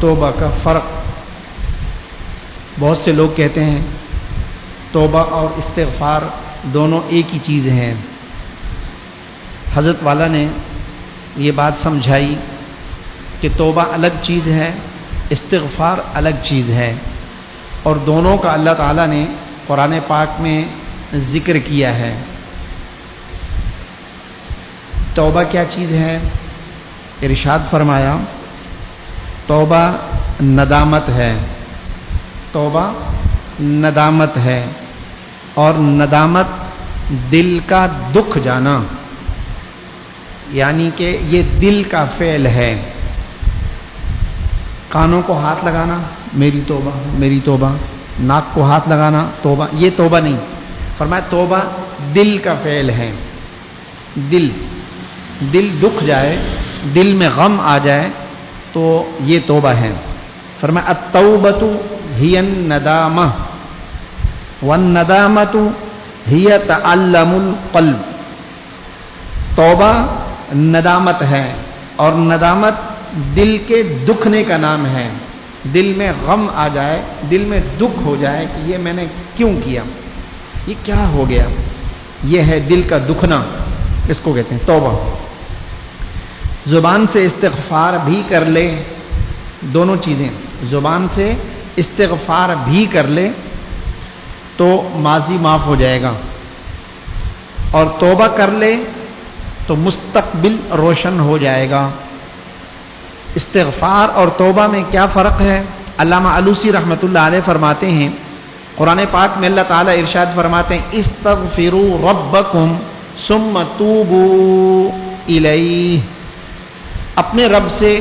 توبہ کا فرق. بہت سے لوگ کہتے ہیں توبہ اور استغفار دونوں ایک ہی چیز ہیں. حضرت والا نے یہ بات سمجھائی کہ توبہ الگ چیز ہے، استغفار الگ چیز ہے، اور دونوں کا اللہ تعالیٰ نے قرآن پاک میں ذکر کیا ہے. توبہ کیا چیز ہے؟ ارشاد فرمایا توبہ ندامت ہے. توبہ ندامت ہے، اور ندامت دل کا دکھ جانا، یعنی کہ یہ دل کا فعل ہے. کانوں کو ہاتھ لگانا میری توبہ میری توبہ، ناک کو ہاتھ لگانا توبہ، یہ توبہ نہیں. فرمایا توبہ دل کا فعل ہے. دل دکھ جائے، دل میں غم آ جائے تو یہ توبہ ہے. فرمایا التوبۃ ہی الندامہ والندامۃ ہی تعلم القلب. توبہ ندامت ہے، اور ندامت دل کے دکھنے کا نام ہے. دل میں غم آ جائے، دل میں دکھ ہو جائے کہ یہ میں نے کیوں کیا، یہ کیا ہو گیا، یہ ہے دل کا دکھنا، اس کو کہتے ہیں توبہ. زبان سے استغفار بھی کر لے، دونوں چیزیں، زبان سے استغفار بھی کر لے تو ماضی معاف ہو جائے گا، اور توبہ کر لے تو مستقبل روشن ہو جائے گا. استغفار اور توبہ میں کیا فرق ہے؟ علامہ علوسی رحمۃ اللہ علیہ فرماتے ہیں، قرآن پاک میں اللہ تعالیٰ ارشاد فرماتے ہیں استغفروا ربکم ثم توبوا الیہ. اپنے رب سے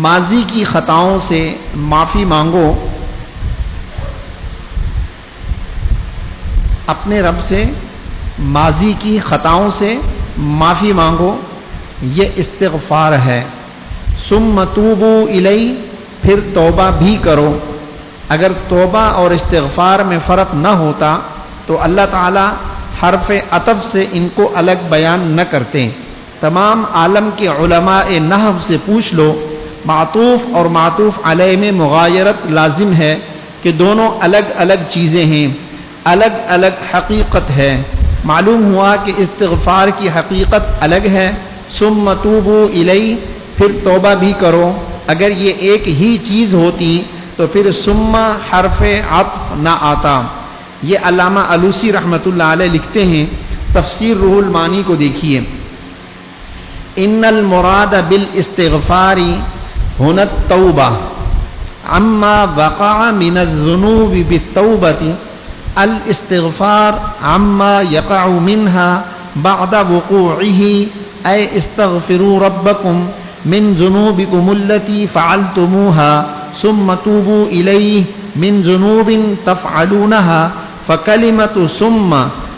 ماضی کی خطاؤں سے معافی مانگو، اپنے رب سے ماضی کی خطاؤں سے معافی مانگو، یہ استغفار ہے. ثم توبوا الیہ، پھر توبہ بھی کرو. اگر توبہ اور استغفار میں فرق نہ ہوتا تو اللہ تعالیٰ حرف عطف سے ان کو الگ بیان نہ کرتے. تمام عالم کے علماء نحو سے پوچھ لو، معطوف اور معطوف علیہ میں مغایرت لازم ہے کہ دونوں الگ الگ چیزیں ہیں، الگ الگ حقیقت ہے. معلوم ہوا کہ استغفار کی حقیقت الگ ہے. ثم توبوا الیہ، پھر توبہ بھی کرو. اگر یہ ایک ہی چیز ہوتی تو پھر ثم حرف عطف نہ آتا. یہ علامہ علوسی رحمۃ اللہ علیہ لکھتے ہیں، تفسیر روح المعانی کو دیکھیے. ان المراد بالاستغفار هنا التوبہ عما وقع من الذنوب بالتوبة، الاستغفار عما يقع منها بعد وقوعه، اي استغفروا ربكم من ذنوبكم التي فعلتموها ثم توبوا إليه من ذنوب تفعلونها. فكلمة ثم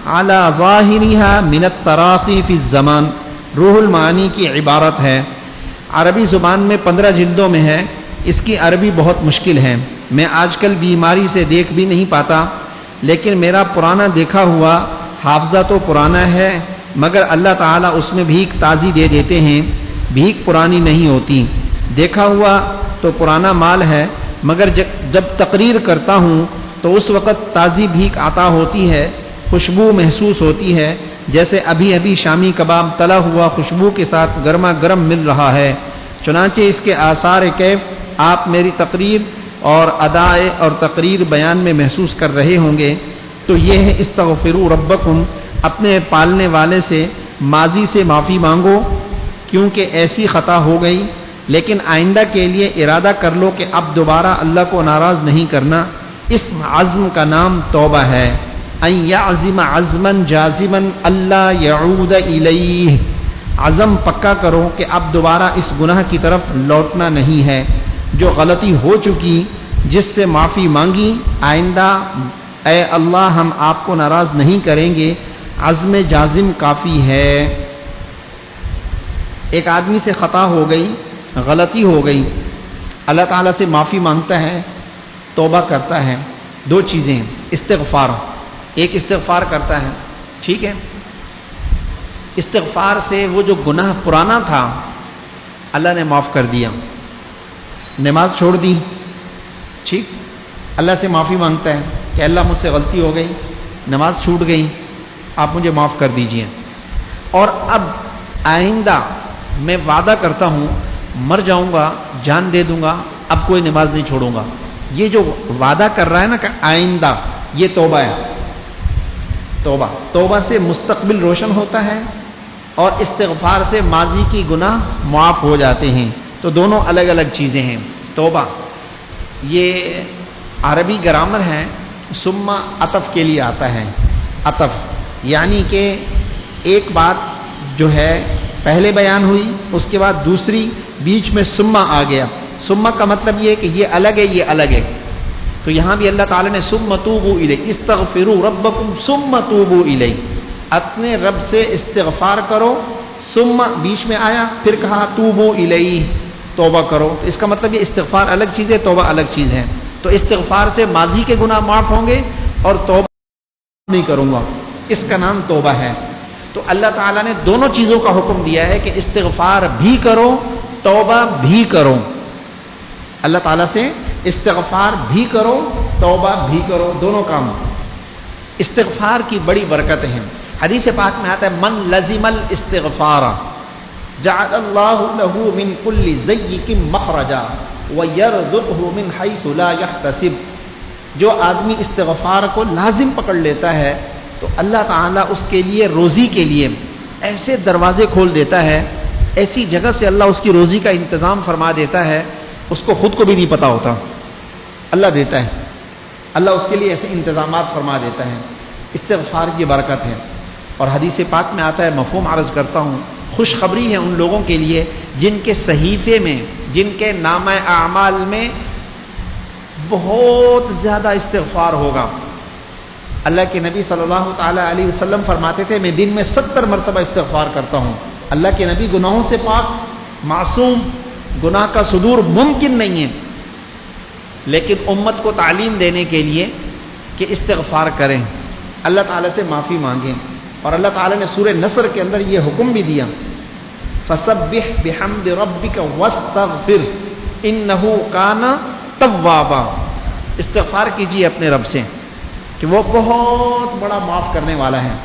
على ظاهرها من التراخي في الزمان. روح المعانی کی عبارت ہے، عربی زبان میں 15 جلدوں میں ہے. اس کی عربی بہت مشکل ہے، میں آج کل بیماری سے دیکھ بھی نہیں پاتا، لیکن میرا پرانا دیکھا ہوا حافظہ تو پرانا ہے، مگر اللہ تعالیٰ اس میں بھیک تازی دے دیتے ہیں. بھیک پرانی نہیں ہوتی، دیکھا ہوا تو پرانا مال ہے، مگر جب تقریر کرتا ہوں تو اس وقت تازی بھیک عطا ہوتی ہے، خوشبو محسوس ہوتی ہے، جیسے ابھی ابھی شامی کباب تلا ہوا خوشبو کے ساتھ گرما گرم مل رہا ہے. چنانچہ اس کے آثار کیف آپ میری تقریر اور ادائے اور تقریر بیان میں محسوس کر رہے ہوں گے. تو یہ ہے استغفروا ربکم، اپنے پالنے والے سے ماضی سے معافی مانگو کیونکہ ایسی خطا ہو گئی، لیکن آئندہ کے لیے ارادہ کر لو کہ اب دوبارہ اللہ کو ناراض نہیں کرنا. اس عزم کا نام توبہ ہے. ان یعزم عزما جازما اللہ یعود الیہ، عزم پکا کرو کہ اب دوبارہ اس گناہ کی طرف لوٹنا نہیں ہے. جو غلطی ہو چکی، جس سے معافی مانگی، آئندہ اے اللہ ہم آپ کو ناراض نہیں کریں گے، عزم جازم کافی ہے. ایک آدمی سے خطا ہو گئی، غلطی ہو گئی، اللہ تعالیٰ سے معافی مانگتا ہے، توبہ کرتا ہے. دو چیزیں، استغفار، ایک استغفار کرتا ہے، ٹھیک ہے، استغفار سے وہ جو گناہ پرانا تھا اللہ نے معاف کر دیا. نماز چھوڑ دی، ٹھیک، اللہ سے معافی مانگتا ہے کہ اللہ مجھ سے غلطی ہو گئی، نماز چھوٹ گئی، آپ مجھے معاف کر دیجئے، اور اب آئندہ میں وعدہ کرتا ہوں مر جاؤں گا، جان دے دوں گا، اب کوئی نماز نہیں چھوڑوں گا. یہ جو وعدہ کر رہا ہے نا کہ آئندہ، یہ توبہ ہے. توبہ سے مستقبل روشن ہوتا ہے اور استغفار سے ماضی کی گناہ معاف ہو جاتے ہیں. تو دونوں الگ الگ چیزیں ہیں. توبہ یہ عربی گرامر ہے، ثم عطف کے لیے آتا ہے. عطف یعنی کہ ایک بات جو ہے پہلے بیان ہوئی، اس کے بعد دوسری، بیچ میں ثم آ گیا. ثم کا مطلب یہ ہے کہ یہ الگ ہے، یہ الگ ہے. تو یہاں بھی اللہ تعالیٰ نے ثم توبوا الیہ، استغفروا ربکم ثم توبوا الیہ، اپنے رب سے استغفار کرو. ثم بیچ میں آیا، پھر کہا توبوا الیہ، توبہ کرو. تو اس کا مطلب یہ استغفار الگ چیز ہے، توبہ الگ چیز ہے. تو استغفار سے ماضی کے گناہ معاف ہوں گے اور توبہ نہیں کروں گا، اس کا نام توبہ ہے. تو اللہ تعالیٰ نے دونوں چیزوں کا حکم دیا ہے کہ استغفار بھی کرو، توبہ بھی کرو. اللہ تعالیٰ سے استغفار بھی کرو، توبہ بھی کرو، دونوں کام. استغفار کی بڑی برکت ہے. حدیث پاک میں آتا ہے من لزم الاستغفار جعل اللہ له من كل ضيق مخرجا ويرزقه من حيث لا يحتسب. جو آدمی استغفار کو لازم پکڑ لیتا ہے تو اللہ تعالیٰ اس کے لیے روزی کے لیے ایسے دروازے کھول دیتا ہے، ایسی جگہ سے اللہ اس کی روزی کا انتظام فرما دیتا ہے، اس کو خود کو بھی نہیں پتا ہوتا، اللہ دیتا ہے. اللہ اس کے لیے ایسے انتظامات فرما دیتا ہے. استغفار کی برکت ہے. اور حدیث پاک میں آتا ہے، مفہوم عرض کرتا ہوں، خوشخبری ہے ان لوگوں کے لیے جن کے صحیفے میں، جن کے نامہ اعمال میں بہت زیادہ استغفار ہوگا. اللہ کے نبی صلی اللہ تعالی علیہ وسلم فرماتے تھے میں دن میں 70 مرتبہ استغفار کرتا ہوں. اللہ کے نبی گناہوں سے پاک، معصوم، گناہ کا صدور ممکن نہیں ہے، لیکن امت کو تعلیم دینے کے لیے کہ استغفار کریں، اللہ تعالیٰ سے معافی مانگیں. اور اللہ تعالیٰ نے سورہ نصر کے اندر یہ حکم بھی دیا فسبح بحمد ربک واستغفر انہ کان توابا. استغفار کیجیے اپنے رب سے کہ وہ بہت بڑا معاف کرنے والا ہے.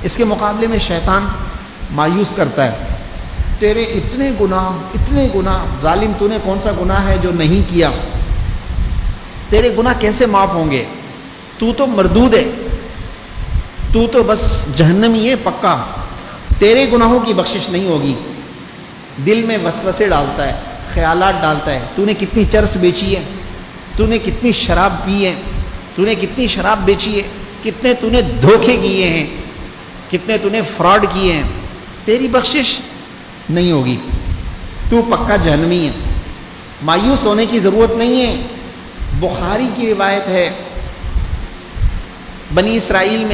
اس کے مقابلے میں شیطان مایوس کرتا ہے، تیرے اتنے گناہ، ظالم تو نے کون سا گناہ ہے جو نہیں کیا؟ تیرے گناہ کیسے معاف ہوں گے؟ تو تو مردود ہے، تو تو بس جہنمی ہے پکا، تیرے گناہوں کی بخشش نہیں ہوگی. دل میں وسوسے ڈالتا ہے، خیالات ڈالتا ہے. تو نے کتنی چرس بیچی ہے، تو نے کتنی شراب پی ہے، تو نے کتنی شراب بیچی ہے، کتنے تو نے دھوکے کیے ہیں، کتنے تو نے فراڈ کیے ہیں، تیری بخشش نہیں ہوگی، تو پکا جہنمی ہے. مایوس ہونے کی ضرورت نہیں ہے. بخاری کی روایت ہے، بنی اسرائیل میں